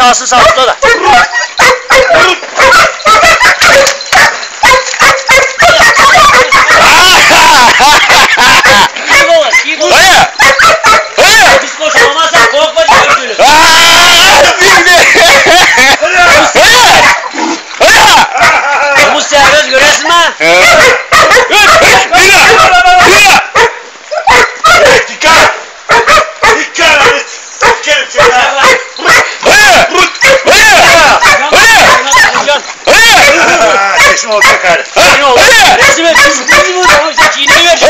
sağsın sağlıkla da. Biz koşamazsak korkma diyoruz. Omuz serbest göresin mi? Dikkat! Dikkat! Sikerim seni ha! Kesin olacak hali. Ne oldu? Resime düştü mü? Çiğneyi ver.